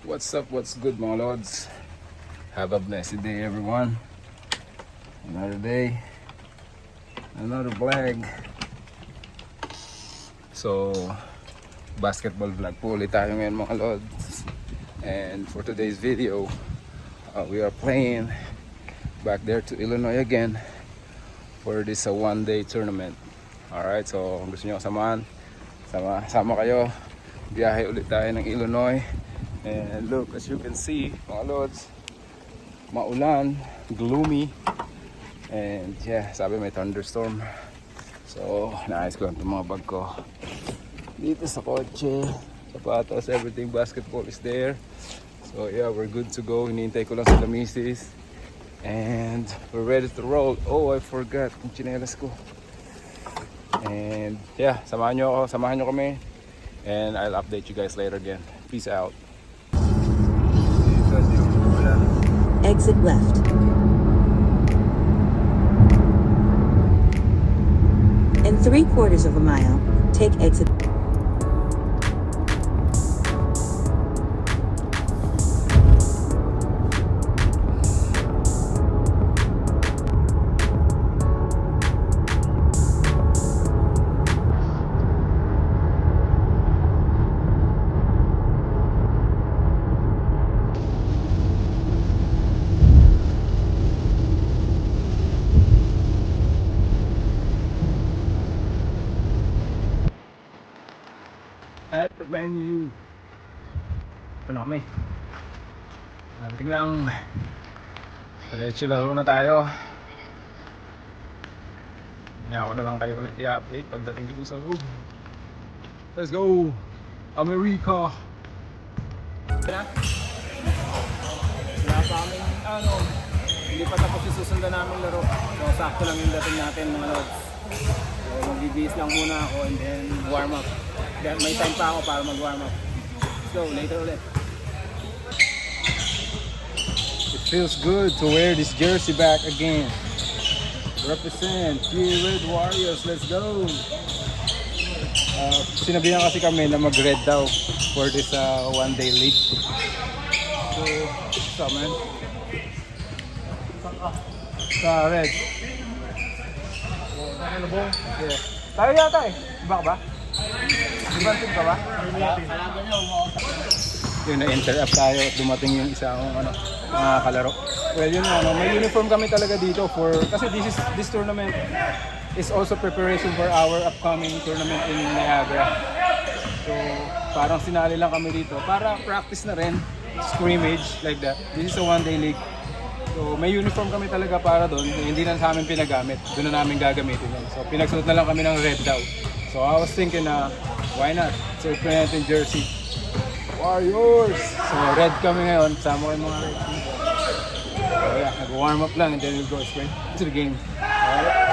What's up? What's good, mga lods? Have a blessed day, everyone. Another day, another vlog. So, basketball vlog po ulit tayo ngayon, mga lods. And for today's video, we are playing back there to Illinois again for this one-day tournament. Alright, so kung gusto nyo samahan, sama kayo. Biyahe ulit tayo ng Illinois. And look, as you can see, mga lods, maulan, gloomy, and yeah, sabi may thunderstorm. So, naayos ko lang itong mga bag ko dito sa kotse, sapatos, everything, basketball is there. So yeah, we're good to go. Hinihintay ko lang sila misis. And we're ready to roll. Oh, I forgot yung tsinelas ko. And yeah, samahan nyo kami. And I'll update you guys later again. Peace out. Exit left. In 3/4 of a mile, take exit. At the venue. Ito na kami. Tingnan. Diretso laro na tayo. Ako na lang kayo ulit i-update pagdating dito sa room. Let's go! America! Wala pa kaming hindi pa tapos yung susundan namin laro. So sakto lang yung dating natin, mga lods. So magbibihis lang muna ako and then warm up. Then may time pa ako para mag-warm up. So later ulit. It feels good to wear this jersey back again. Represent Pure Red Warriors, let's go! Sinabihan kasi kami na mag-red daw for this one-day league. So, what's up, man? Sa red. Ano ba? Yeah. Tayo yata eh. Iba ka ba? Ibang team ka ba? Yung na-interrupt tayo at dumating yung isang mga kalaro. Well, yun may uniform kami talaga dito kasi this tournament is also preparation for our upcoming tournament in Niagara. So, parang sinali lang kami dito para practice na rin, scrimmage like that. This is a one-day league. So, may uniform kami talaga para doon. Hindi na sa amin pinagamit. Doon na namin gagamitin yun. So, pinagsuot na lang kami ng red daw. So, I was thinking why not? So, representing jersey. Warriors! So, red kami ngayon. Sama ko yung mga red team. So, yeah, nag-warm up lang and then we'll go straight to the game. Alright?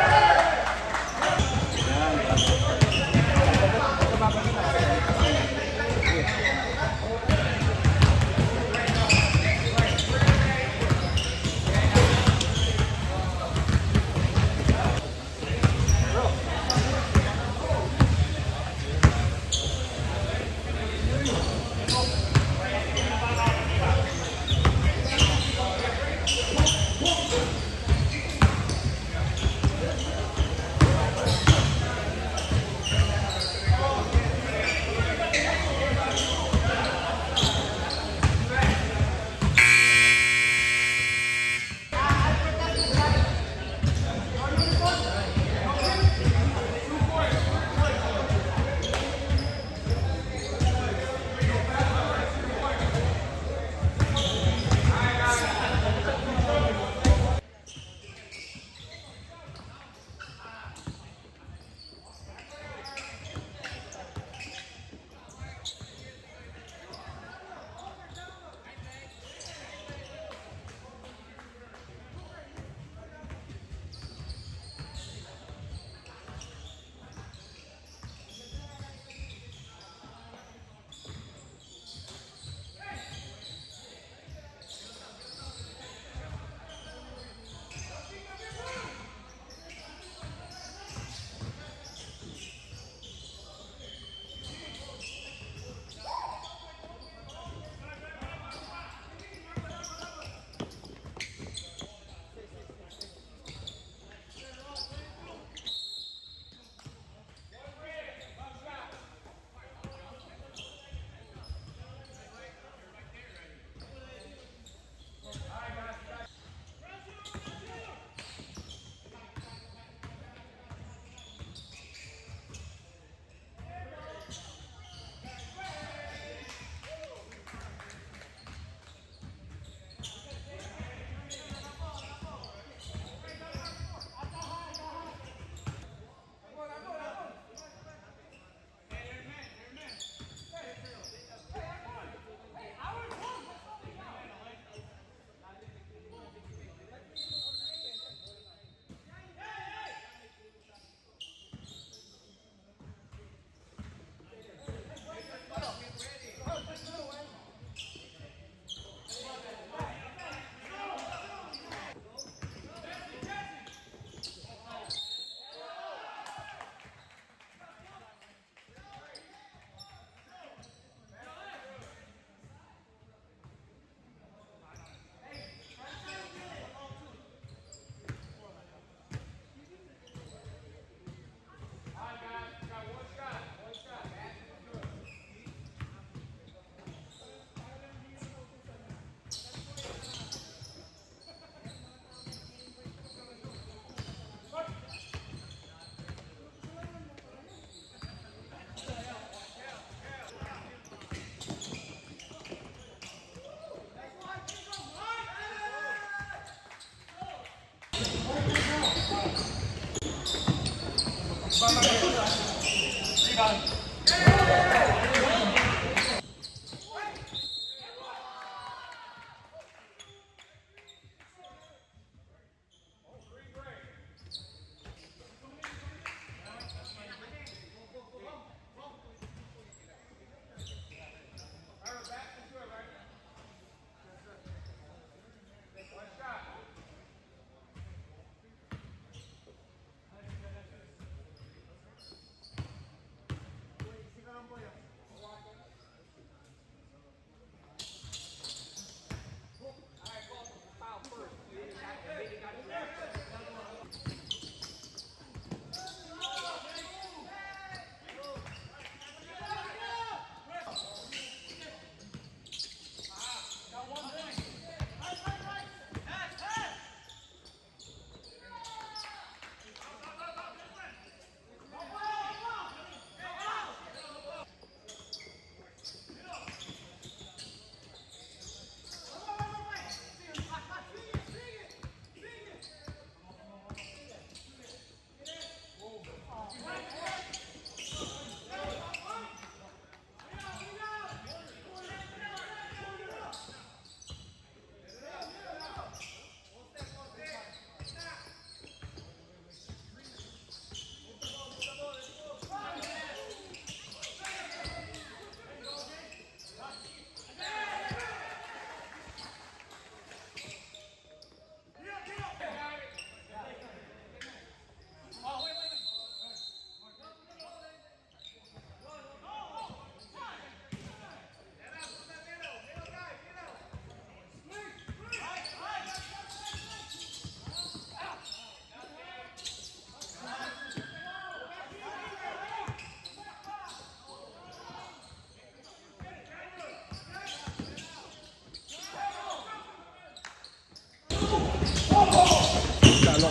Talo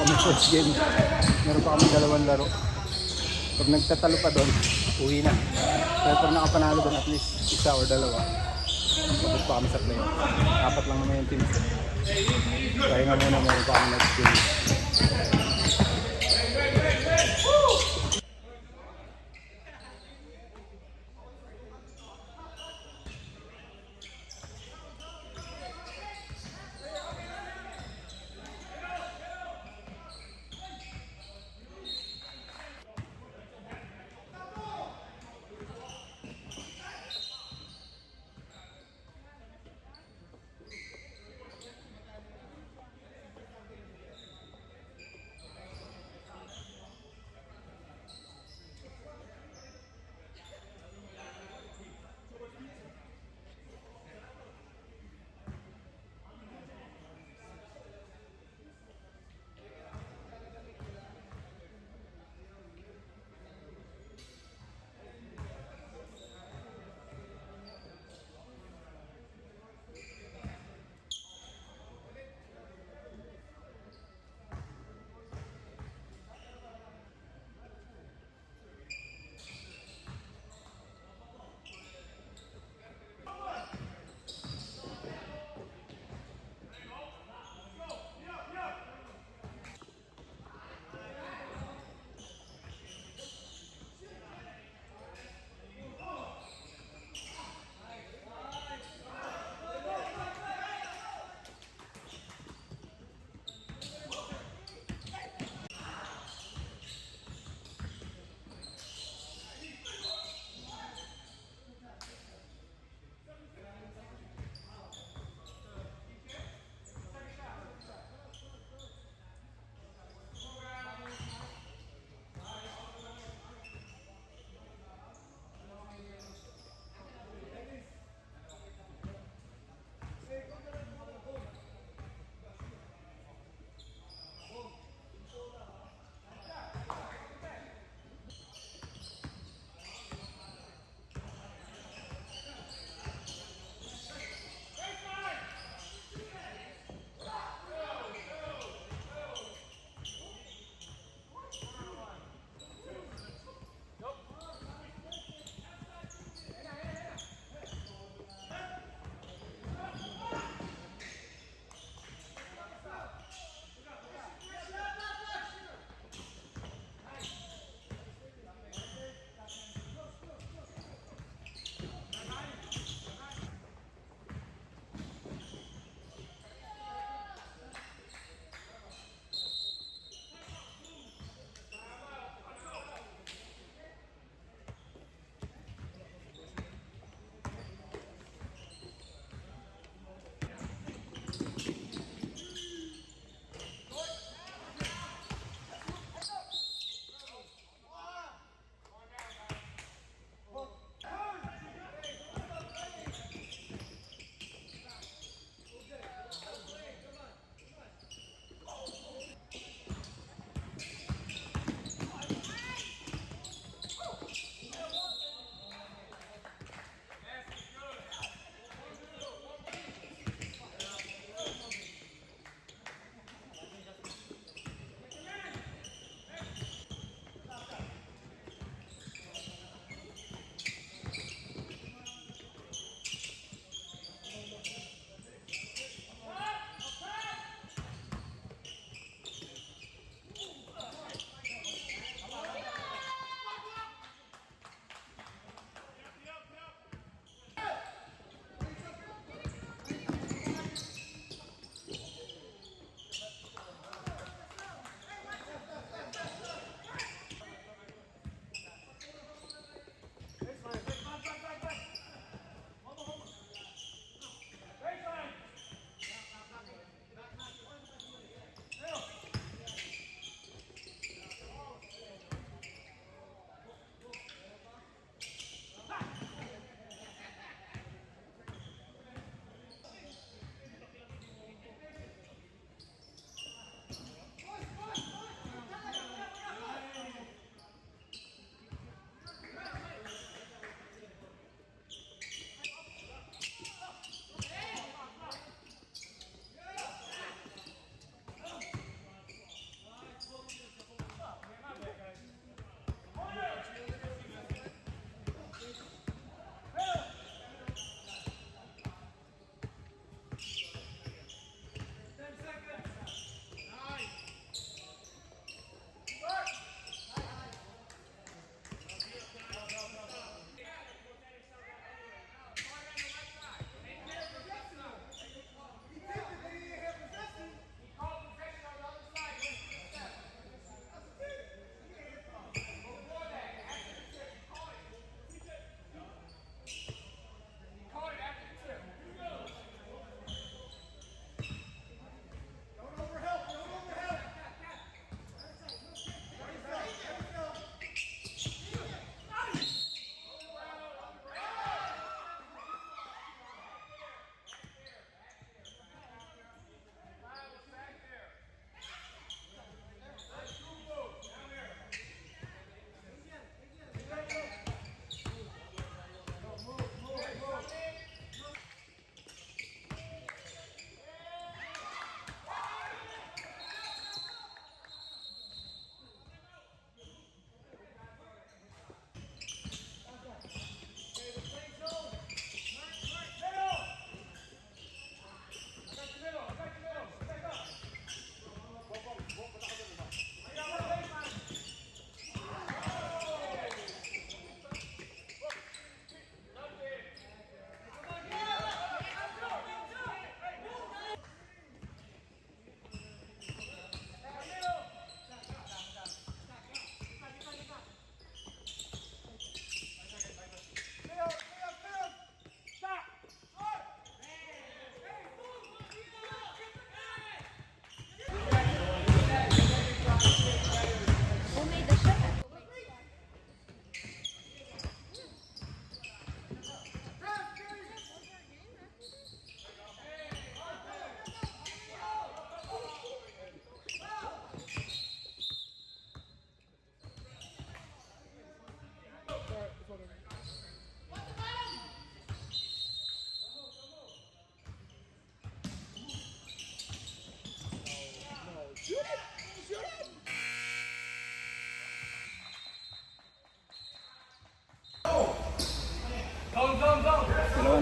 kami first game. Meron pa kami dalawang laro. Pag nagtatalo pa doon, uwi na. Pero pag nakapanalo doon at least isa or dalawa, mabot pa kami sa play. Apat lang naman yung teams. Kaya nga muna meron pa kami next game.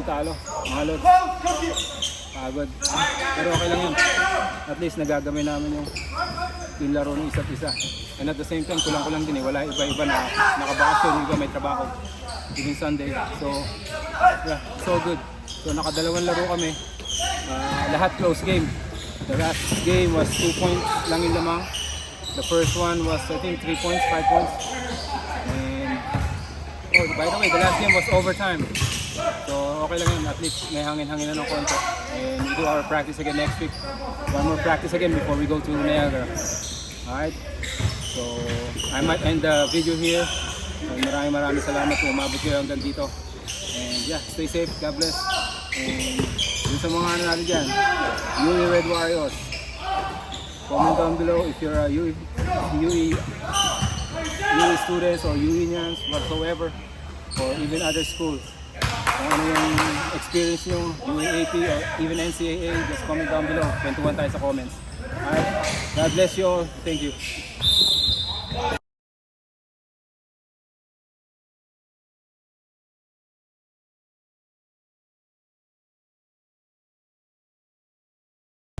talo. Mga lods. Pagod. Pero okay lang yun. At least nagagamay namin yung laro ng isa't isa. And at the same time, kulang-kulang din eh. Wala iba-iba na nakabakasyon, yung iba may trabaho. Even Sunday. So, yeah, so good. So, nakadalawang laro kami. Lahat close game. The last game was 2 points lang yung lamang. The first one was, I think, 3 points, 5 points. And, oh, by the way, the last game was overtime. So, okay lang yun. At least may hangin-hangin na ng konti. And we do our practice again next week. One more practice again before we go to Niagara. Alright? So, I might end the video here. And maraming salamat kung umabot kayo hanggang dito. And yeah, stay safe. God bless. And dun sa mga ano natin dyan, UE Red Warriors. Comment down below if you're a UE students or UEnians whatsoever, or even other schools. Kung ano yung experience nyo, UAAP or even NCAA, just comment down below. Kwentuhan tayo sa comments. Alright, God bless you all. Thank you.